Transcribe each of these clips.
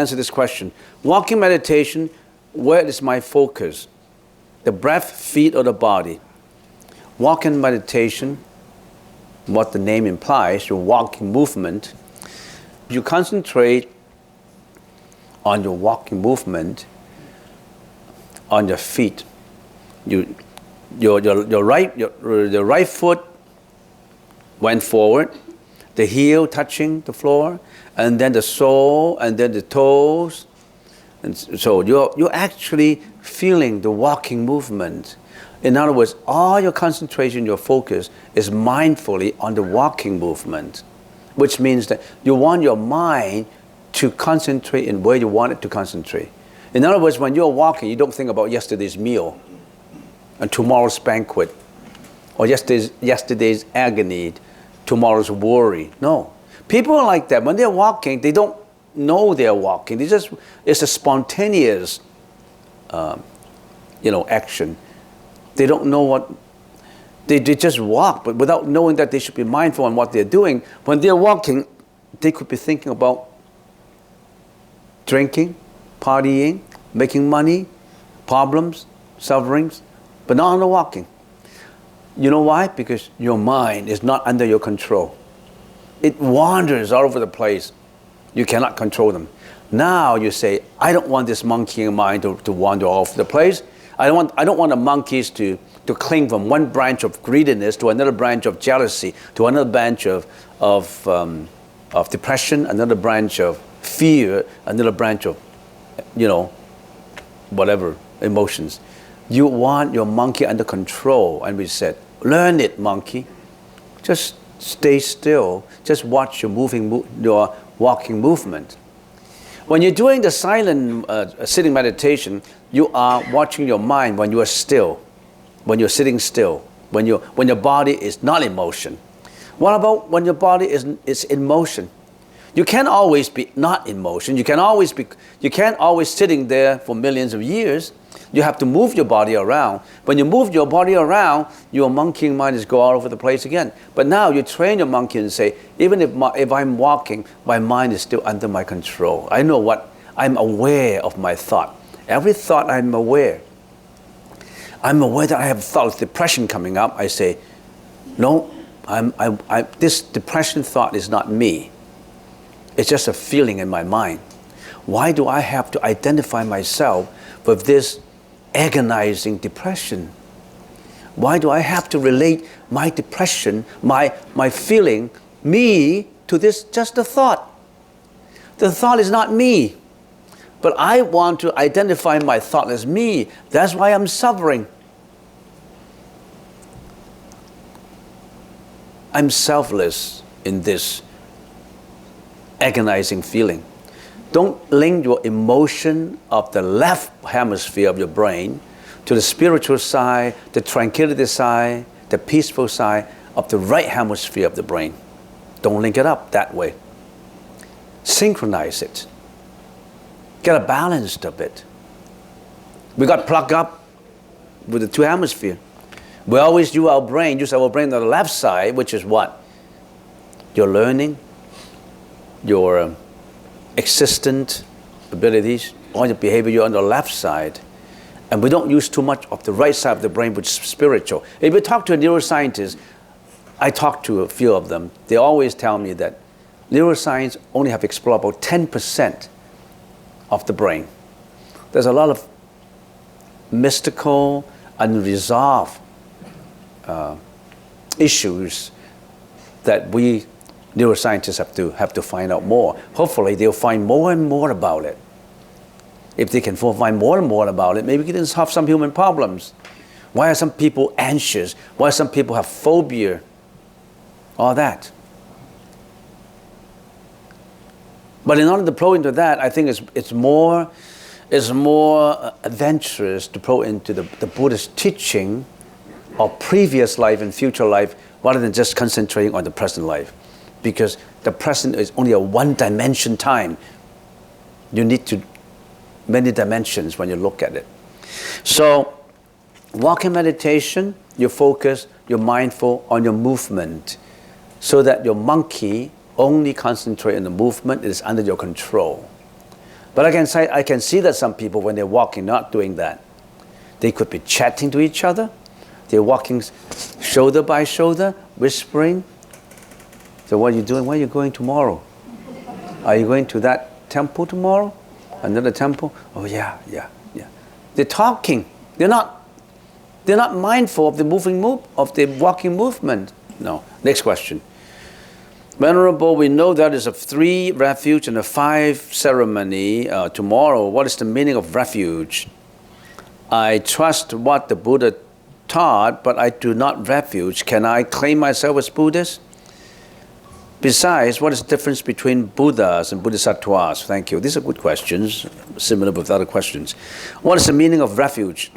answer this question. Walking meditation, where is my focus? The breath, feet, or the body? Walking meditation, what the name implies, your walking movement, you concentrate on your walking movement, on your feet. Your right foot went forward, the heel touching the floor, and then the sole, and then the toes. And so you're actually feeling the walking movement. In other words, all your concentration, your focus is mindfully on the walking movement, which means that you want your mind to concentrate in where you want it to concentrate. In other words, when you're walking, you don't think about yesterday's meal and tomorrow's banquet, or yesterday's agony, tomorrow's worry. No. People are like that. When they're walking, they don't know they're walking. It's a spontaneous action. They don't know what, they just walk, but without knowing that they should be mindful on what they're doing. When they're walking, they could be thinking about drinking, partying, making money, problems, sufferings, but not on the walking. You know why? Because your mind is not under your control. It wanders all over the place. You cannot control them. Now you say, I don't want this monkeying mind to wander all over the place. I don't want the monkeys to cling from one branch of greediness to another branch of jealousy, to another branch of depression, another branch of fear, another branch of, whatever emotions. You want your monkey under control. And we said, learn it, monkey. Just stay still. Just watch your walking movement. When you're doing the silent sitting meditation, you are watching your mind when you are still, when you're sitting still, when your body is not in motion. What about when your body is in motion? You can't always be not in motion. You can't always sitting there for millions of years. You have to move your body around. When you move your body around, your monkeying mind is go all over the place again. But now you train your monkey and say, even if I'm walking, my mind is still under my control. I'm aware of my thought. Every thought I'm aware. I'm aware that I have thought of depression coming up. I say, no, this depression thought is not me. It's just a feeling in my mind. Why do I have to identify myself with this agonizing depression? Why do I have to relate my depression, my feeling, me, to this just a thought? The thought is not me. But I want to identify my thought as me. That's why I'm suffering. I'm selfless in this agonizing feeling. Don't link your emotion of the left hemisphere of your brain to the spiritual side, the tranquility side, the peaceful side of the right hemisphere of the brain. Don't link it up that way. Synchronize it. Get a balance of it. We got plugged up with the two hemispheres. We always use our brain on the left side, which is what? Your learning, your existent abilities, all your behavior, you're on the left side. And we don't use too much of the right side of the brain, which is spiritual. If you talk to a neuroscientist, I talk to a few of them, they always tell me that neuroscience only have explored about 10% of the brain. There's a lot of mystical, unresolved issues that we neuroscientists have to find out more. Hopefully they'll find more and more about it. If they can find more and more about it, maybe we can solve some human problems. Why are some people anxious? Why some people have phobia? All that. But in order to probe into that, I think it's more adventurous to probe into the Buddhist teaching of previous life and future life rather than just concentrating on the present life. Because the present is only a one-dimension time. You need many dimensions when you look at it. So, walking meditation, you focus, you're mindful on your movement so that your monkey only concentrate on the movement, it is under your control. But I can see that some people, when they're walking, not doing that. They could be chatting to each other. They're walking shoulder by shoulder, whispering. So what are you doing? Where are you going tomorrow? Are you going to that temple tomorrow? Another temple? Oh yeah. They're talking. They're not mindful of the walking movement. No. Next question. Venerable, we know that is a 3 refuge and a 5 ceremony tomorrow. What is the meaning of refuge? I trust what the Buddha taught, but I do not refuge. Can I claim myself as Buddhist? Besides, what is the difference between Buddhas and Bodhisattvas? Thank you. These are good questions, similar with other questions. What is the meaning of refuge?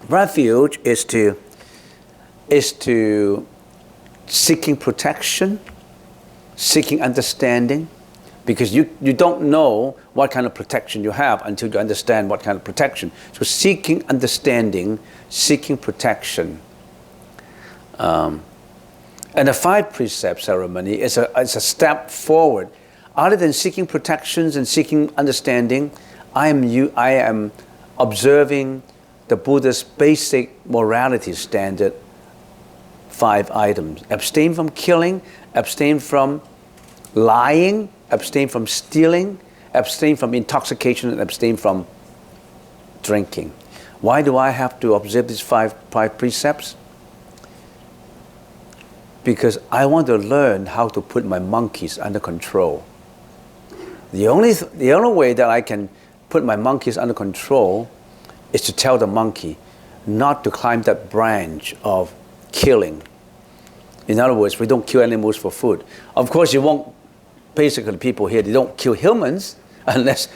Refuge is to seeking protection, seeking understanding, because you don't know what kind of protection you have until you understand what kind of protection. So seeking understanding, seeking protection. And the 5 precept ceremony is a step forward. Other than seeking protections and seeking understanding, I am observing the Buddha's basic morality standard 5 items. Abstain from killing, abstain from lying, abstain from stealing, abstain from intoxication, and abstain from drinking. Why do I have to observe these 5 precepts? Because I want to learn how to put my monkeys under control. The only way that I can put my monkeys under control is to tell the monkey not to climb that branch of killing. In other words, we don't kill animals for food. Of course, you won't. Basically, people here, they don't kill humans unless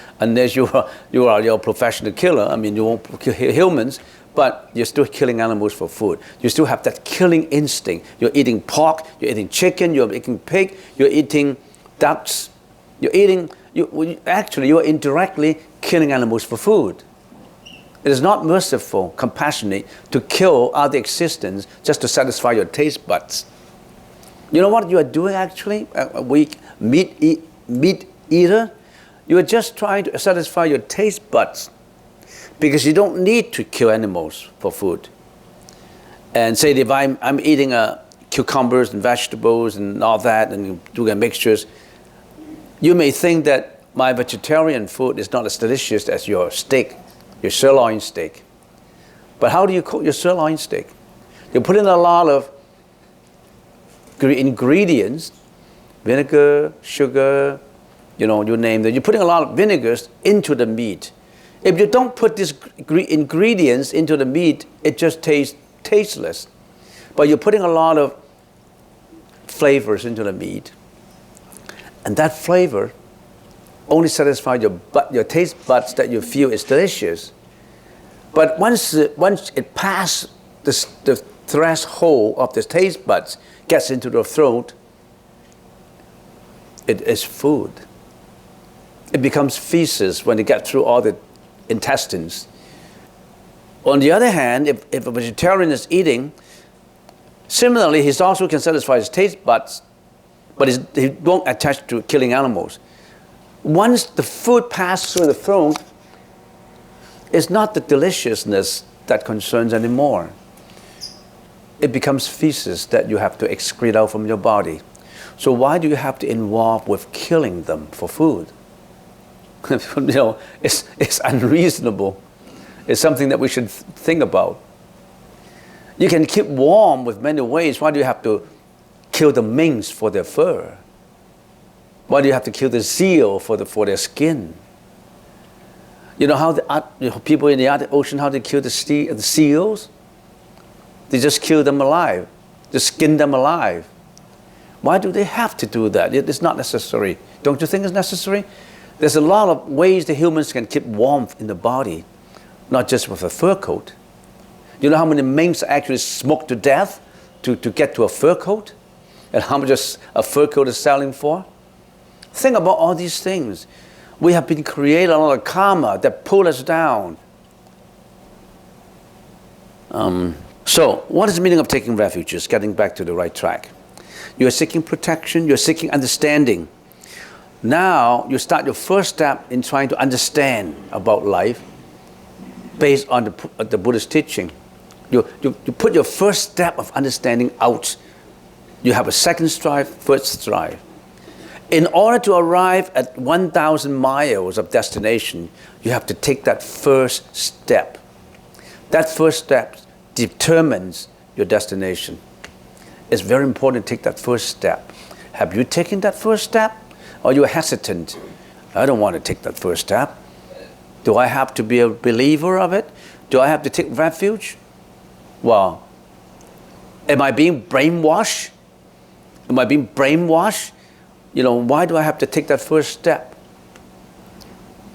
you're a professional killer. I mean, you won't kill humans, but you're still killing animals for food. You still have that killing instinct. You're eating pork, you're eating chicken, you're eating pig, you're eating ducks. You are indirectly killing animals for food. It is not merciful, compassionate to kill other existence just to satisfy your taste buds. You know what you are doing actually? A weak meat eater? You are just trying to satisfy your taste buds because you don't need to kill animals for food. And say if I'm eating cucumbers and vegetables and all that and doing mixtures, you may think that my vegetarian food is not as delicious as your steak, your sirloin steak. But how do you cook your sirloin steak? You put in a lot of ingredients, vinegar, sugar, you name them. You're putting a lot of vinegars into the meat. If you don't put these ingredients into the meat, it just tastes tasteless. But you're putting a lot of flavors into the meat. And that flavor only satisfies your taste buds that you feel is delicious. But once it passes the threshold of the taste buds, gets into the throat, it is food. It becomes feces when it gets through all the intestines. On the other hand, if a vegetarian is eating, similarly, he also can satisfy his taste buds, but he won't attach to killing animals. Once the food passes through the throat, it's not the deliciousness that concerns anymore. It becomes feces that you have to excrete out from your body. So why do you have to involve with killing them for food? It's unreasonable. It's something that we should think about. You can keep warm with many ways. Why do you have to kill the minks for their fur? Why do you have to kill the seal for their skin? You know how people in the Arctic Ocean, how they kill the seals? They just kill them alive. Just skin them alive. Why do they have to do that? It's not necessary. Don't you think it's necessary? There's a lot of ways the humans can keep warmth in the body, not just with a fur coat. You know how many minks actually smoked to death to get to a fur coat? And how much a fur coat is selling for? Think about all these things. We have been created a lot of karma that pull us down. So, what is the meaning of taking refuge? Just getting back to the right track. You are seeking protection, you are seeking understanding. Now you start your first step in trying to understand about life based on the Buddhist teaching. You put your first step of understanding out. You have a second strive, first strive. In order to arrive at 1,000 miles of destination, you have to take that first step. That first step determines your destination. It's very important to take that first step. Have you taken that first step? Or are you hesitant? I don't want to take that first step. Do I have to be a believer of it? Do I have to take refuge? Well, am I being brainwashed? Am I being brainwashed? Why do I have to take that first step?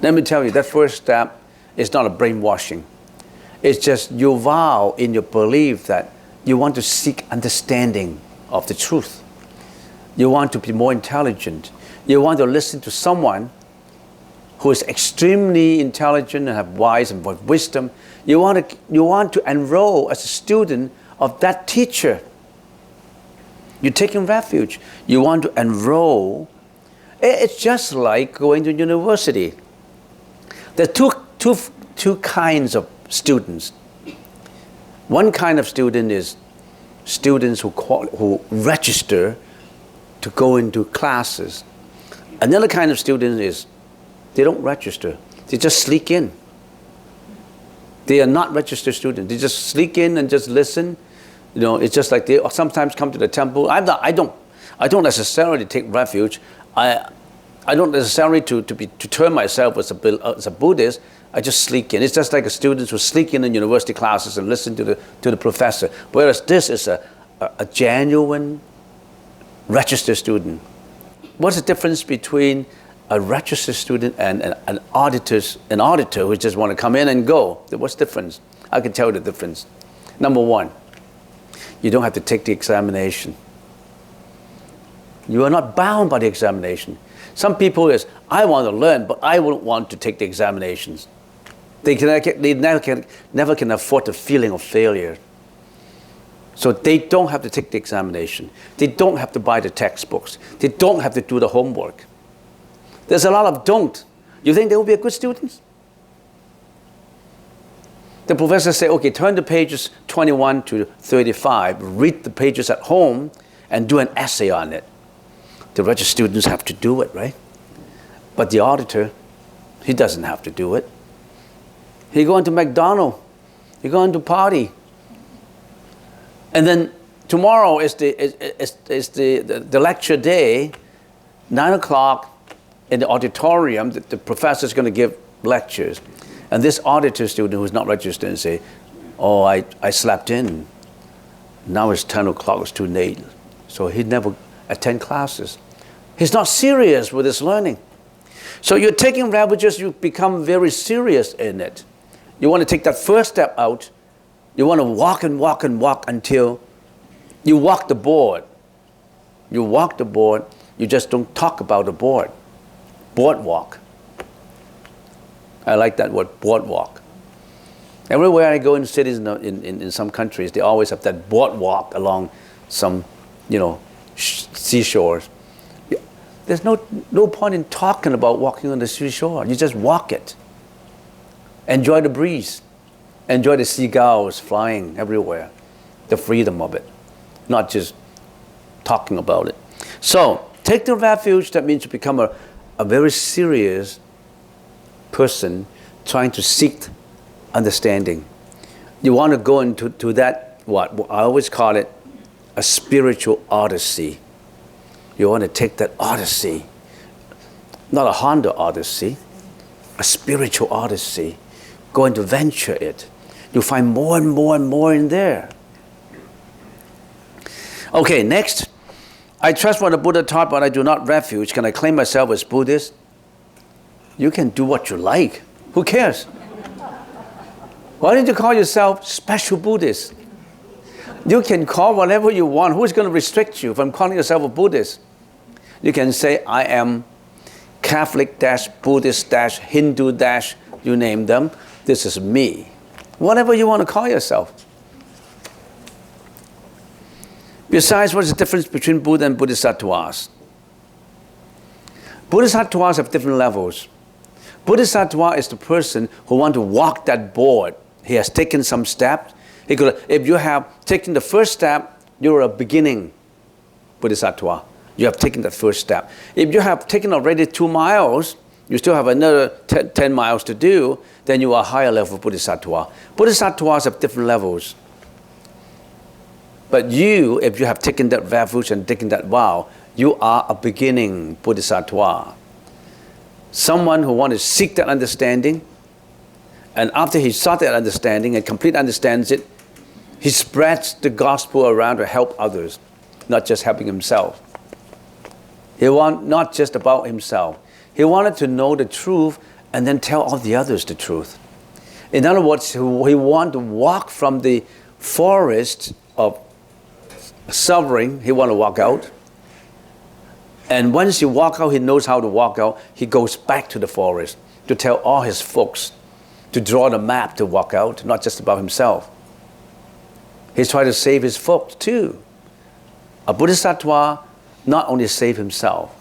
Let me tell you, that first step is not a brainwashing. It's just you vow in your belief that you want to seek understanding of the truth. You want to be more intelligent. You want to listen to someone who is extremely intelligent and have wise and wisdom. You want to enroll as a student of that teacher. You're taking refuge. You want to enroll. It's just like going to university. There are two kinds of students. One kind of student is students who register to go into classes. Another kind of student is they don't register. They just sneak in. They are not registered students. They just sneak in and just listen. It's just like they sometimes come to the temple. I don't necessarily take refuge. I don't necessarily to term myself as a Buddhist. I just sneak in. It's just like a student who sneak in university classes and listen to the professor. Whereas this is a genuine registered student. What's the difference between a registered student and an auditor who just want to come in and go? What's the difference? I can tell you the difference. Number one, you don't have to take the examination. You are not bound by the examination. Some people I want to learn, but I wouldn't want to take the examinations. They never can afford the feeling of failure. So they don't have to take the examination. They don't have to buy the textbooks. They don't have to do the homework. There's a lot of don't. You think they will be a good student? The professor say, okay, turn to pages 21 to 35, read the pages at home, and do an essay on it. The registered students have to do it, right? But the auditor, he doesn't have to do it. He going to McDonald's. He going to party. And then tomorrow is the lecture day, 9 o'clock in the auditorium. The professor is going to give lectures. And this auditor student who's not registered and say, oh, I slept in. Now it's 10 o'clock, it's too late. So he never attend classes. He's not serious with his learning. So you're taking refuges, you become very serious in it. You want to take that first step out. You want to walk and walk and walk until you walk the board. You walk the board, you just don't talk about the board. Boardwalk. I like that word, boardwalk. Everywhere I go in cities in some countries, they always have that boardwalk along some, seashores. There's no point in talking about walking on the seashore. You just walk it. Enjoy the breeze. Enjoy the seagulls flying everywhere. The freedom of it. Not just talking about it. So, take the refuge. That means you become a very serious person trying to seek understanding. You want to go into that, what I always call it, a spiritual odyssey. You want to take that odyssey, not a Honda odyssey, a spiritual odyssey. Going to venture it. You find more and more and more in there. Okay, next. I trust what the Buddha taught, but I do not refuge. Can I claim myself as Buddhist? You can do what you like. Who cares? Why don't you call yourself special Buddhist? You can call whatever you want. Who's going to restrict you from calling yourself a Buddhist? You can say, I am Catholic-Buddhist-Hindu- you name them. This is me. Whatever you want to call yourself. Besides, what is the difference between Buddha and Bodhisattvas? Bodhisattvas have different levels. Bodhisattva is the person who wants to walk that board. He has taken some steps. If you have taken the first step, you're a beginning Bodhisattva. You have taken the first step. If you have taken already 2 miles, you still have another 10 miles to do, then you are a higher level Bodhisattva. Bodhisattvas have different levels. But you, if you have taken that refuge and taken that vow, you are a beginning Bodhisattva. Someone who wants to seek that understanding, and after he sought that understanding and completely understands it, he spreads the gospel around to help others, not just helping himself. He wanted not just about himself. He wanted to know the truth and then tell all the others the truth. In other words, he wanted to walk from the forest of suffering. He wanted to walk out. And once he walk out, he knows how to walk out. He goes back to the forest to tell all his folks, to draw the map to walk out, not just about himself. He's trying to save his folks too. A Bodhisattva not only save himself.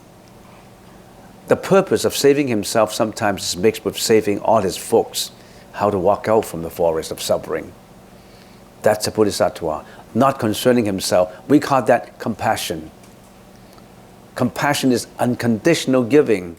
The purpose of saving himself sometimes is mixed with saving all his folks, how to walk out from the forest of suffering. That's a Bodhisattva, not concerning himself. We call that compassion. Compassion is unconditional giving.